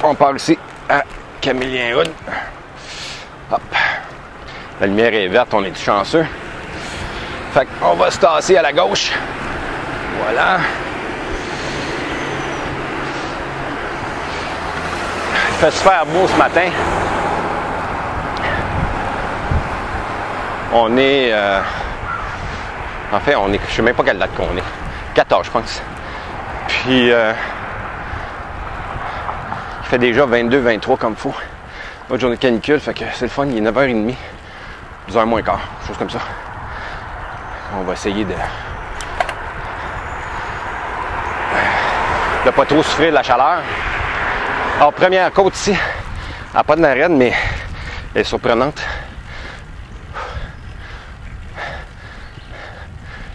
On part ici à Camélien-Hood. Hop. La lumière est verte, on est chanceux. Fait qu'on va se tasser à la gauche. Voilà. Il fait super beau ce matin. On est... en fait, on est... Je sais même pas quelle date qu'on est. 14, je pense. Puis... il fait déjà 22, 23 comme il faut. Autre journée de canicule, fait que c'est le fun. Il est 9h30. 10h moins quart. Chose comme ça. On va essayer de pas trop souffrir de la chaleur. Alors, première côte ici. Elle n'a pas de l'arène, mais elle est surprenante.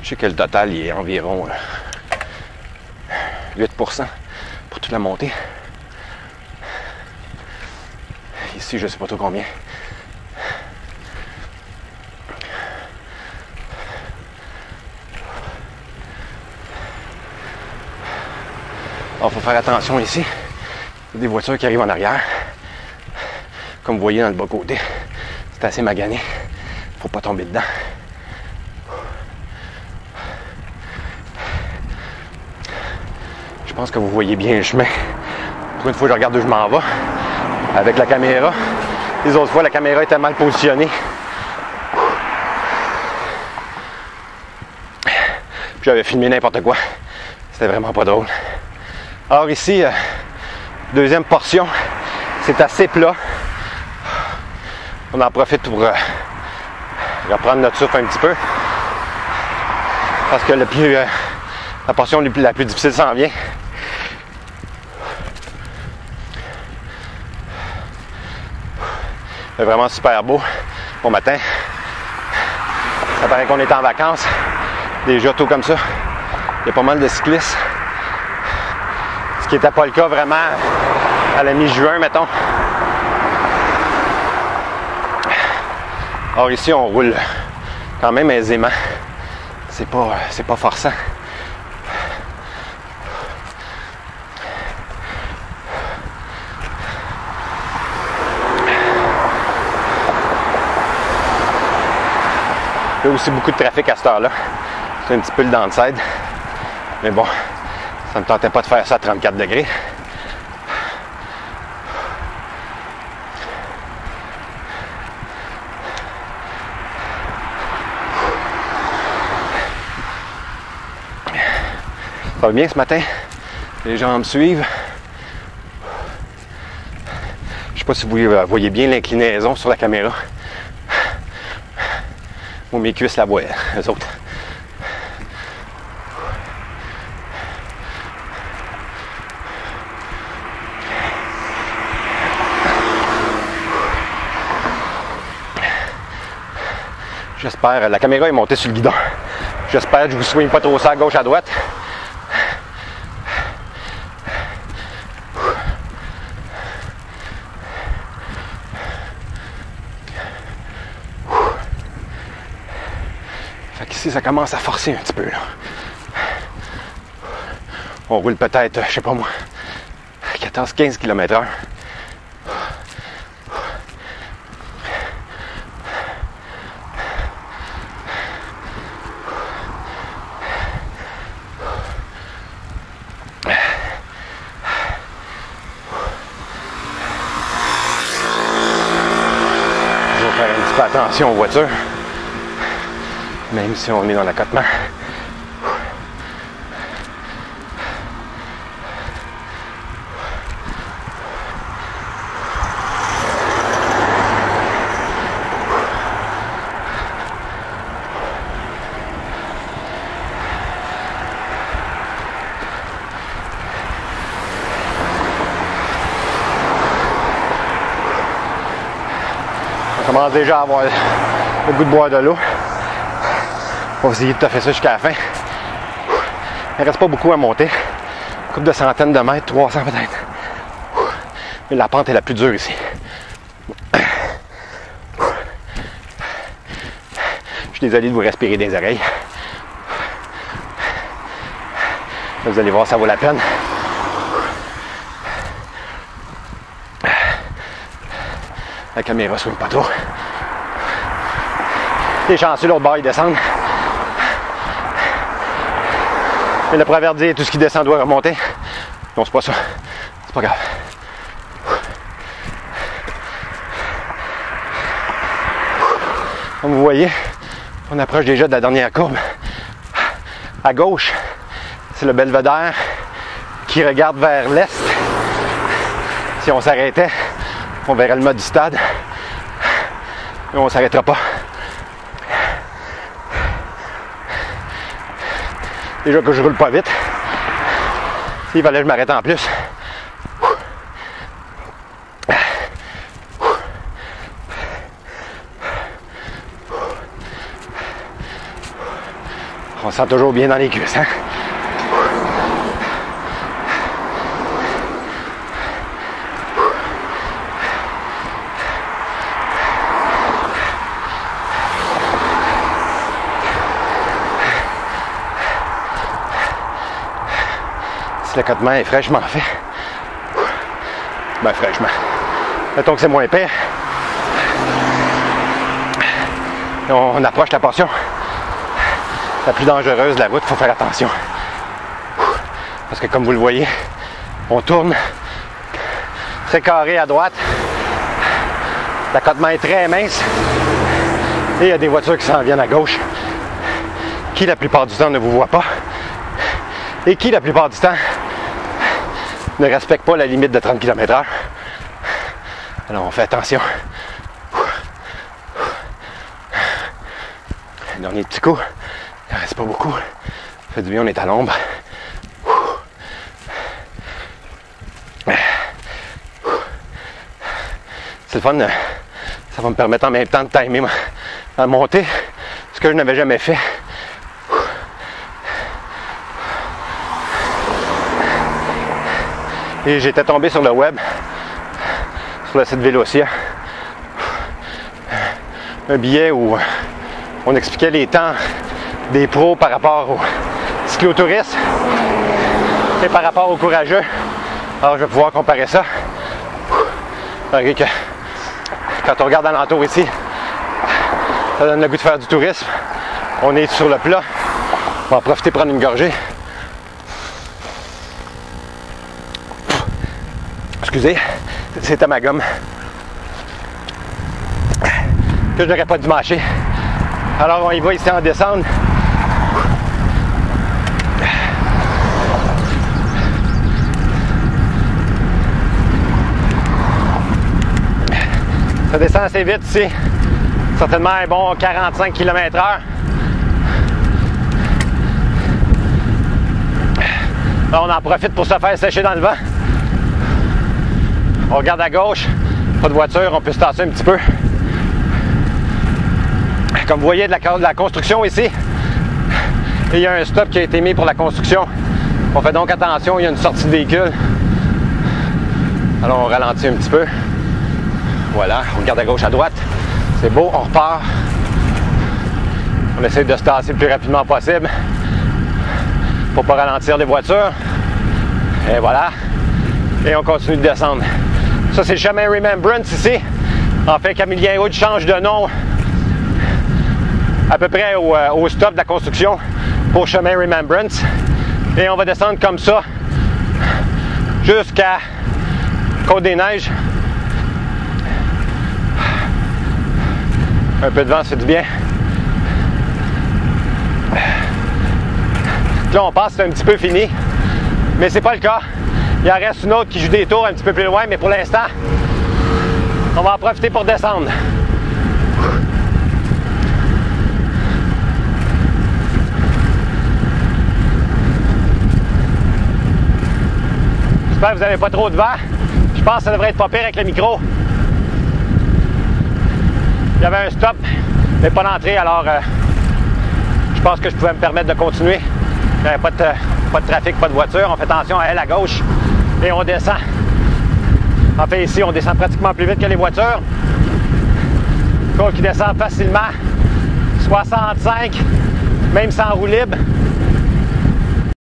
Je sais que le total il est environ 8% pour toute la montée. Ici, je ne sais pas trop combien. Alors, il faut faire attention ici. Il y a des voitures qui arrivent en arrière. Comme vous voyez dans le bas côté, c'est assez magané. Il ne faut pas tomber dedans. Je pense que vous voyez bien le chemin. Pour une fois, je regarde où je m'en vais avec la caméra. Les autres fois, la caméra était mal positionnée. Puis j'avais filmé n'importe quoi. C'était vraiment pas drôle. Alors ici, deuxième portion, c'est assez plat. On en profite pour reprendre notre souffle un petit peu. Parce que la portion la plus difficile s'en vient. C'est vraiment super beau. Bon matin. Ça paraît qu'on est en vacances. Déjà tôt comme ça. Il y a pas mal de cyclistes. Ce qui n'était pas le cas vraiment à la mi-juin, mettons. Or ici, on roule quand même aisément. C'est pas forçant. Il y a aussi beaucoup de trafic à cette heure-là. C'est un petit peu le downside. Mais bon, ça ne me tentait pas de faire ça à 34 degrés. Ça va bien ce matin. Les gens me suivent. Je ne sais pas si vous voyez bien l'inclinaison sur la caméra. Ou mes cuisses la voient, eux autres. J'espère, la caméra est montée sur le guidon. J'espère que je vous swing pas trop ça à gauche à droite. Fait qu'ici, ça commence à forcer un petit peu, là. On roule peut-être, je sais pas moi, 14-15 km/h. Je vais faire un petit peu attention aux voitures. Même si on est dans l'accotement. On commence déjà à avoir le goût de boire de l'eau. On va essayer de toffer ça jusqu'à la fin. Il ne reste pas beaucoup à monter. Une couple de centaines de mètres, 300 peut-être. Mais la pente est la plus dure ici. Je suis désolé de vous respirer des oreilles. Vous allez voir, ça vaut la peine. La caméra ne swing pas trop. Les chanceux, l'autre bord, ils descendent. Mais le proverbe dit tout ce qui descend doit remonter. Non, c'est pas ça. C'est pas grave. Comme vous voyez, on approche déjà de la dernière courbe. À gauche, c'est le belvédère qui regarde vers l'est. Si on s'arrêtait, on verrait le mode du stade. Et on ne s'arrêtera pas. Déjà que je roule pas vite. S'il fallait que je m'arrête en plus. On se sent toujours bien dans les cuisses, hein? Si l'accotement est fraîchement fait, ben fraîchement, mettons que c'est moins pire, on approche la portion la plus dangereuse de la route, il faut faire attention. Parce que comme vous le voyez, on tourne très carré à droite, l'accotement est très mince et il y a des voitures qui s'en viennent à gauche qui la plupart du temps ne vous voient pas et qui la plupart du temps ne respectent pas la limite de 30 km/h. Alors on fait attention. Dernier petit coup. Il ne reste pas beaucoup. Ça fait du bien, on est à l'ombre. C'est le fun. Ça va me permettre en même temps de timer ma montée, ce que je n'avais jamais fait. Et j'étais tombé sur le web, sur le site Vélocia, un billet où on expliquait les temps des pros par rapport aux cyclotouristes et par rapport aux courageux. Alors je vais pouvoir comparer ça. Regardez que quand on regarde alentour ici, ça donne le goût de faire du tourisme. On est sur le plat. On va en profiter pour prendre une gorgée. Excusez, c'était ma gomme que je n'aurais pas dû mâcher. Alors on y va ici en descente. Ça descend assez vite ici. Certainement un bon 45 km/h. Là, on en profite pour se faire sécher dans le vent. On regarde à gauche, pas de voiture, on peut se tasser un petit peu. Comme vous voyez, de la construction ici. Et il y a un stop qui a été mis pour la construction. On fait donc attention, il y a une sortie de véhicule. Alors on ralentit un petit peu. Voilà, on regarde à gauche, à droite. C'est beau, on repart. On essaie de se tasser le plus rapidement possible pour ne pas ralentir les voitures. Et voilà. Et on continue de descendre. Ça, c'est le chemin Remembrance ici. En fait, Camillien Hood change de nom à peu près au stop de la construction pour chemin Remembrance. Et on va descendre comme ça jusqu'à Côte-des-Neiges. Un peu de vent, ça fait du bien. Là, on pense que c'est un petit peu fini, mais c'est pas le cas. Il en reste une autre qui joue des tours un petit peu plus loin, mais pour l'instant, on va en profiter pour descendre. J'espère que vous n'avez pas trop de vent. Je pense que ça devrait être pas pire avec le micro. Il y avait un stop, mais pas d'entrée, alors je pense que je pouvais me permettre de continuer. Il n'y avait pas de trafic, pas de voiture. On fait attention à elle à gauche et on descend. En fait, ici, on descend pratiquement plus vite que les voitures. Côte qui descend facilement. 65, même sans roue libre.